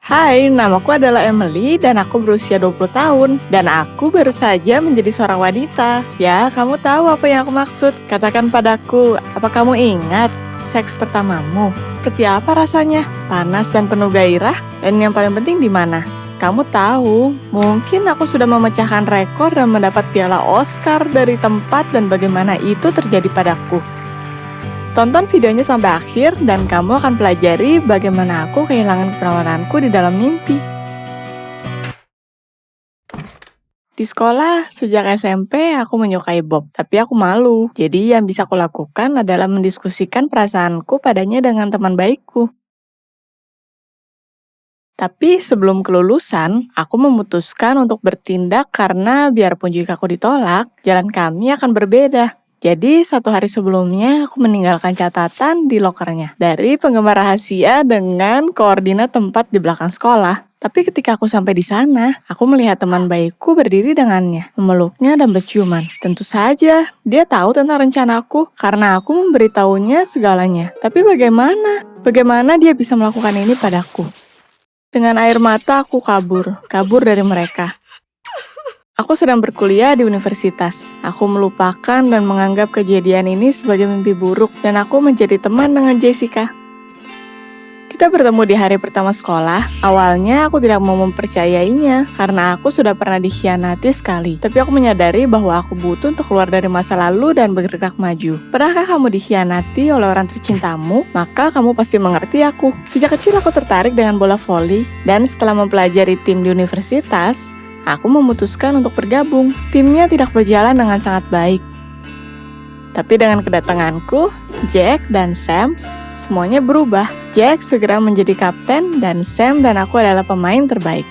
Hai, namaku adalah Emily dan aku berusia 20 tahun. Dan aku baru saja menjadi seorang wanita. Ya, kamu tahu apa yang aku maksud. Katakan padaku, apa kamu ingat seks pertamamu? Seperti apa rasanya? Panas dan penuh gairah? Dan yang paling penting di mana? Kamu tahu, mungkin aku sudah memecahkan rekor dan mendapat piala Oscar dari tempat dan bagaimana itu terjadi padaku. Tonton videonya sampai akhir dan kamu akan pelajari bagaimana aku kehilangan keperawananku di dalam mimpi. Di sekolah, sejak SMP aku menyukai Bob, tapi aku malu. Jadi yang bisa aku lakukan adalah mendiskusikan perasaanku padanya dengan teman baikku. Tapi sebelum kelulusan, aku memutuskan untuk bertindak karena biarpun jika aku ditolak, jalan kami akan berbeda. Jadi, 1 hari sebelumnya aku meninggalkan catatan di lokernya dari penggemar rahasia dengan koordinat tempat di belakang sekolah. Tapi ketika aku sampai di sana, aku melihat teman baikku berdiri dengannya, memeluknya dan berciuman. Tentu saja, dia tahu tentang rencanaku karena aku memberitahunya segalanya. Tapi bagaimana? Bagaimana dia bisa melakukan ini padaku? Dengan air mata aku kabur dari mereka. Aku sedang berkuliah di universitas. Aku melupakan dan menganggap kejadian ini sebagai mimpi buruk dan aku menjadi teman dengan Jessica. Kita bertemu di hari pertama sekolah. Awalnya aku tidak mau mempercayainya karena aku sudah pernah dikhianati sekali. Tapi aku menyadari bahwa aku butuh untuk keluar dari masa lalu dan bergerak maju. Pernahkah kamu dikhianati oleh orang tercintamu? Maka kamu pasti mengerti aku. Sejak kecil aku tertarik dengan bola voli dan setelah mempelajari tim di universitas, aku memutuskan untuk bergabung. Timnya tidak berjalan dengan sangat baik. Tapi dengan kedatanganku, Jack dan Sam, semuanya berubah. Jack segera menjadi kapten dan Sam dan aku adalah pemain terbaik.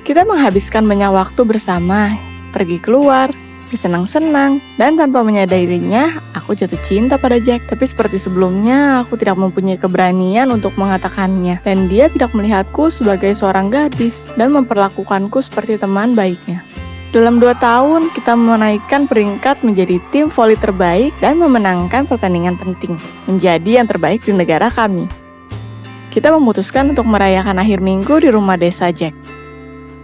Kita menghabiskan banyak waktu bersama, pergi keluar, bersenang-senang, dan tanpa menyadarinya, aku jatuh cinta pada Jack. Tapi seperti sebelumnya, aku tidak mempunyai keberanian untuk mengatakannya, dan dia tidak melihatku sebagai seorang gadis, dan memperlakukanku seperti teman baiknya. Dalam 2 tahun, kita menaikkan peringkat menjadi tim voli terbaik dan memenangkan pertandingan penting, menjadi yang terbaik di negara kami. Kita memutuskan untuk merayakan akhir minggu di rumah desa Jack.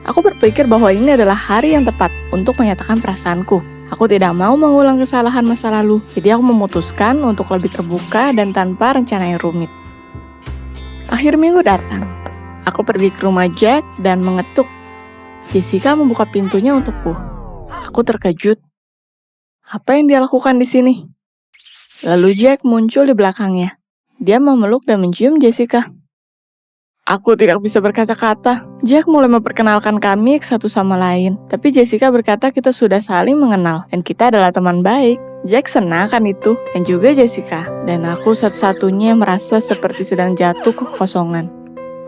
Aku berpikir bahwa ini adalah hari yang tepat untuk menyatakan perasaanku. Aku tidak mau mengulang kesalahan masa lalu, jadi aku memutuskan untuk lebih terbuka dan tanpa rencana yang rumit. Akhir minggu datang. Aku pergi ke rumah Jack dan mengetuk. Jessica membuka pintunya untukku. Aku terkejut. Apa yang dia lakukan di sini? Lalu Jack muncul di belakangnya. Dia memeluk dan mencium Jessica. Aku tidak bisa berkata-kata. Jack mulai memperkenalkan kami satu sama lain. Tapi Jessica berkata kita sudah saling mengenal dan kita adalah teman baik. Jack senang kan itu, dan juga Jessica. Dan aku satu-satunya yang merasa seperti sedang jatuh ke kekosongan.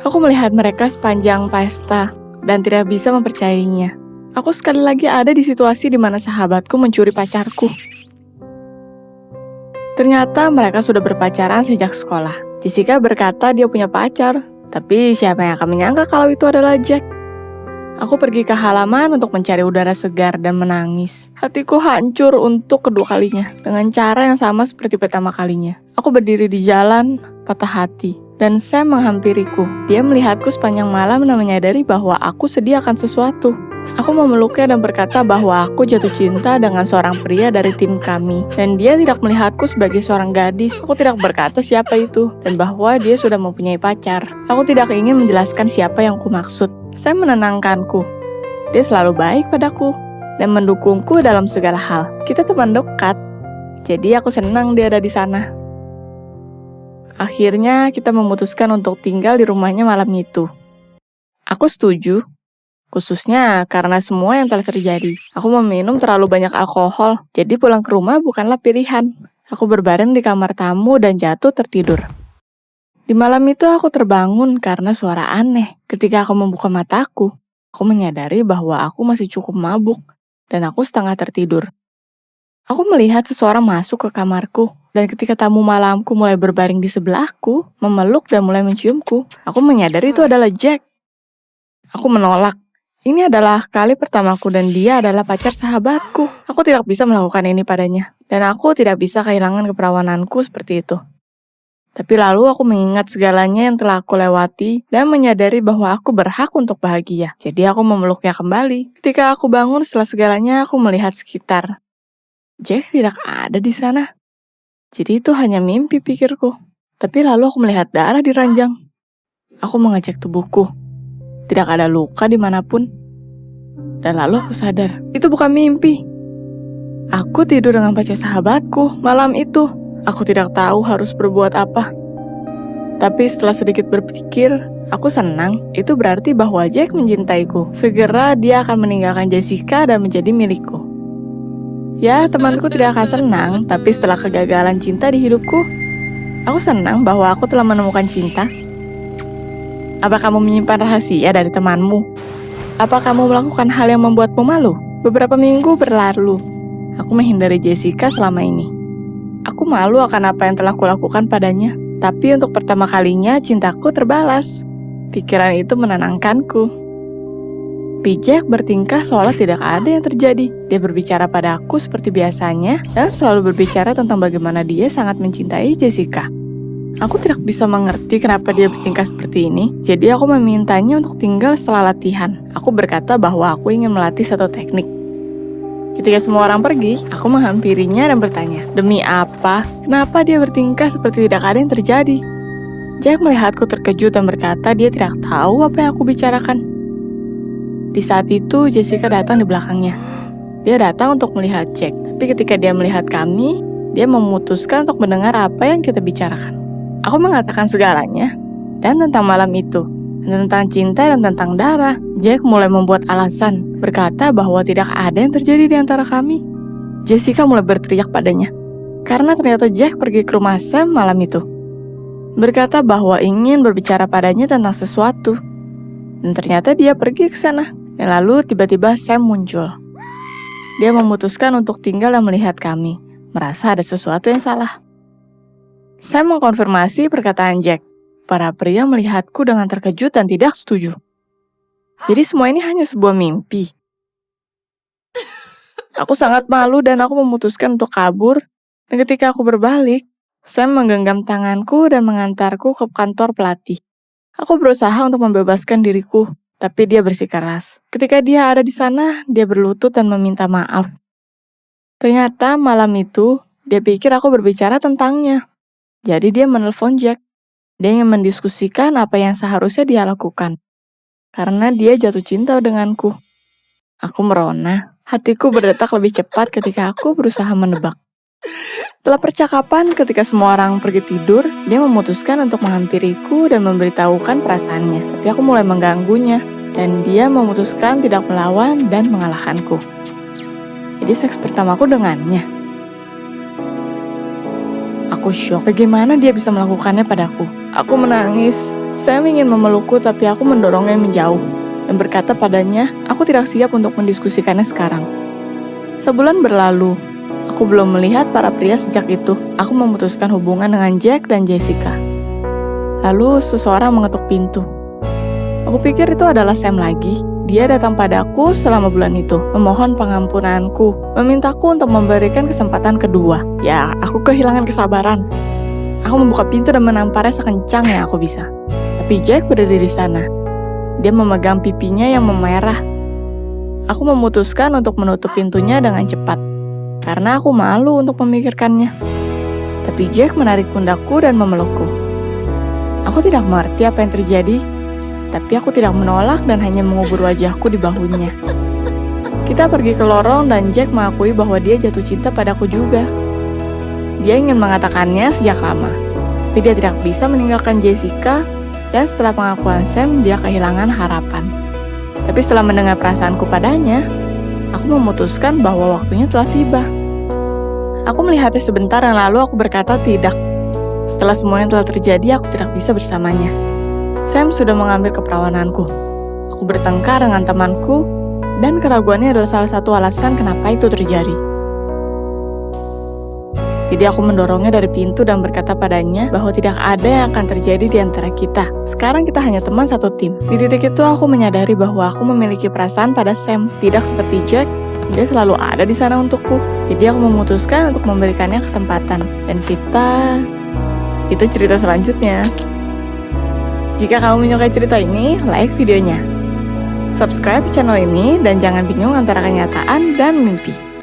Aku melihat mereka sepanjang pesta dan tidak bisa mempercayainya. Aku sekali lagi ada di situasi di mana sahabatku mencuri pacarku. Ternyata mereka sudah berpacaran sejak sekolah. Jessica berkata dia punya pacar, tapi siapa yang akan menyangka kalau itu adalah Jack? Aku pergi ke halaman untuk mencari udara segar dan menangis. Hatiku hancur untuk kedua kalinya, dengan cara yang sama seperti pertama kalinya. Aku berdiri di jalan, patah hati. Dan Sam menghampiriku. Dia melihatku sepanjang malam dan menyadari bahwa aku sedih akan sesuatu. Aku memeluknya dan berkata bahwa aku jatuh cinta dengan seorang pria dari tim kami. Dan dia tidak melihatku sebagai seorang gadis. Aku tidak berkata siapa itu. Dan bahwa dia sudah mempunyai pacar. Aku tidak ingin menjelaskan siapa yang ku maksud. Sam menenangkanku. Dia selalu baik padaku. Dan mendukungku dalam segala hal. Kita teman dekat. Jadi aku senang dia ada di sana. Akhirnya kita memutuskan untuk tinggal di rumahnya malam itu. Aku setuju, khususnya karena semua yang telah terjadi. Aku meminum terlalu banyak alkohol, jadi pulang ke rumah bukanlah pilihan. Aku berbaring di kamar tamu dan jatuh tertidur. Di malam itu aku terbangun karena suara aneh. Ketika aku membuka mataku, aku menyadari bahwa aku masih cukup mabuk dan aku setengah tertidur. Aku melihat seseorang masuk ke kamarku, dan ketika tamu malamku mulai berbaring di sebelahku, memeluk dan mulai menciumku, aku menyadari itu adalah Jack. Aku menolak. Ini adalah kali pertamaku dan dia adalah pacar sahabatku. Aku tidak bisa melakukan ini padanya, dan aku tidak bisa kehilangan keperawananku seperti itu. Tapi lalu aku mengingat segalanya yang telah aku lewati dan menyadari bahwa aku berhak untuk bahagia. Jadi aku memeluknya kembali. Ketika aku bangun setelah segalanya, aku melihat sekitar. Jack tidak ada di sana. Jadi itu hanya mimpi, pikirku. Tapi lalu aku melihat darah di ranjang. Aku mengecek tubuhku. Tidak ada luka dimanapun. Dan lalu aku sadar, itu bukan mimpi. Aku tidur dengan pacar sahabatku malam itu. Aku tidak tahu harus berbuat apa. Tapi setelah sedikit berpikir, aku senang. Itu berarti bahwa Jack mencintaiku. Segera dia akan meninggalkan Jessica dan menjadi milikku. Ya, temanku tidak akan senang, tapi setelah kegagalan cinta di hidupku, aku senang bahwa aku telah menemukan cinta. Apa kamu menyimpan rahasia dari temanmu? Apa kamu melakukan hal yang membuatmu malu? Beberapa minggu berlalu, aku menghindari Jessica selama ini. Aku malu akan apa yang telah kulakukan padanya. Tapi untuk pertama kalinya cintaku terbalas. Pikiran itu menenangkanku. Jack bertingkah seolah tidak ada yang terjadi. Dia berbicara pada aku seperti biasanya dan selalu berbicara tentang bagaimana dia sangat mencintai Jessica. Aku tidak bisa mengerti kenapa dia bertingkah seperti ini. Jadi aku memintanya untuk tinggal setelah latihan. Aku berkata bahwa aku ingin melatih satu teknik. Ketika semua orang pergi, aku menghampirinya dan bertanya, demi apa? Kenapa dia bertingkah seperti tidak ada yang terjadi? Jack melihatku terkejut dan berkata dia tidak tahu apa yang aku bicarakan. Di saat itu, Jessica datang di belakangnya. Dia datang untuk melihat Jack, tapi ketika dia melihat kami, dia memutuskan untuk mendengar apa yang kita bicarakan. Aku mengatakan segalanya, dan tentang malam itu, dan tentang cinta dan tentang darah. Jack mulai membuat alasan, berkata bahwa tidak ada yang terjadi di antara kami. Jessica mulai berteriak padanya, karena ternyata Jack pergi ke rumah Sam malam itu. Berkata bahwa ingin berbicara padanya tentang sesuatu. Dan ternyata dia pergi ke sana. Dan lalu tiba-tiba Sam muncul. Dia memutuskan untuk tinggal dan melihat kami, merasa ada sesuatu yang salah. Sam mengkonfirmasi perkataan Jack. Para pria melihatku dengan terkejut dan tidak setuju. Jadi semua ini hanya sebuah mimpi. Aku sangat malu dan aku memutuskan untuk kabur. Dan ketika aku berbalik, Sam menggenggam tanganku dan mengantarku ke kantor pelatih. Aku berusaha untuk membebaskan diriku, tapi dia bersikeras. Ketika dia ada di sana, dia berlutut dan meminta maaf. Ternyata malam itu, dia pikir aku berbicara tentangnya. Jadi dia menelpon Jack. Dia ingin mendiskusikan apa yang seharusnya dia lakukan. Karena dia jatuh cinta denganku. Aku merona. Hatiku berdetak lebih cepat ketika aku berusaha menebak. Setelah percakapan, ketika semua orang pergi tidur, dia memutuskan untuk menghampiriku dan memberitahukan perasaannya. Tapi aku mulai mengganggunya, dan dia memutuskan tidak melawan dan mengalahkanku. Jadi seks pertamaku dengannya. Aku syok, bagaimana dia bisa melakukannya padaku. Aku menangis. Sam ingin memelukku, tapi aku mendorongnya menjauh dan berkata padanya, aku tidak siap untuk mendiskusikannya sekarang. Sebulan berlalu. Aku belum melihat para pria sejak itu. Aku memutuskan hubungan dengan Jack dan Jessica. Lalu seseorang mengetuk pintu. Aku pikir itu adalah Sam lagi. Dia datang padaku selama bulan itu, memohon pengampunanku, memintaku untuk memberikan kesempatan kedua. Ya, aku kehilangan kesabaran. Aku membuka pintu dan menamparnya sekencang yang aku bisa. Tapi Jack berdiri di sana. Dia memegang pipinya yang memerah. Aku memutuskan untuk menutup pintunya dengan cepat, karena aku malu untuk memikirkannya. Tapi Jack menarik pundakku dan memelukku. Aku tidak mengerti apa yang terjadi, tapi aku tidak menolak dan hanya mengubur wajahku di bahunya. Kita pergi ke lorong dan Jack mengakui bahwa dia jatuh cinta padaku juga. Dia ingin mengatakannya sejak lama, tapi dia tidak bisa meninggalkan Jessica, dan setelah pengakuan Sam, dia kehilangan harapan. Tapi setelah mendengar perasaanku padanya, aku memutuskan bahwa waktunya telah tiba. Aku melihatnya sebentar dan lalu aku berkata tidak. Setelah semua yang telah terjadi, aku tidak bisa bersamanya. Sam sudah mengambil keperawananku. Aku bertengkar dengan temanku, dan keraguannya adalah salah satu alasan kenapa itu terjadi. Jadi aku mendorongnya dari pintu dan berkata padanya bahwa tidak ada yang akan terjadi di antara kita. Sekarang kita hanya teman satu tim. Di titik itu aku menyadari bahwa aku memiliki perasaan pada Sam. Tidak seperti Jack, dia selalu ada di sana untukku. Jadi aku memutuskan untuk memberikannya kesempatan. Dan kita Itu cerita selanjutnya. Jika kamu menyukai cerita ini, like videonya. Subscribe channel ini dan jangan bingung antara kenyataan dan mimpi.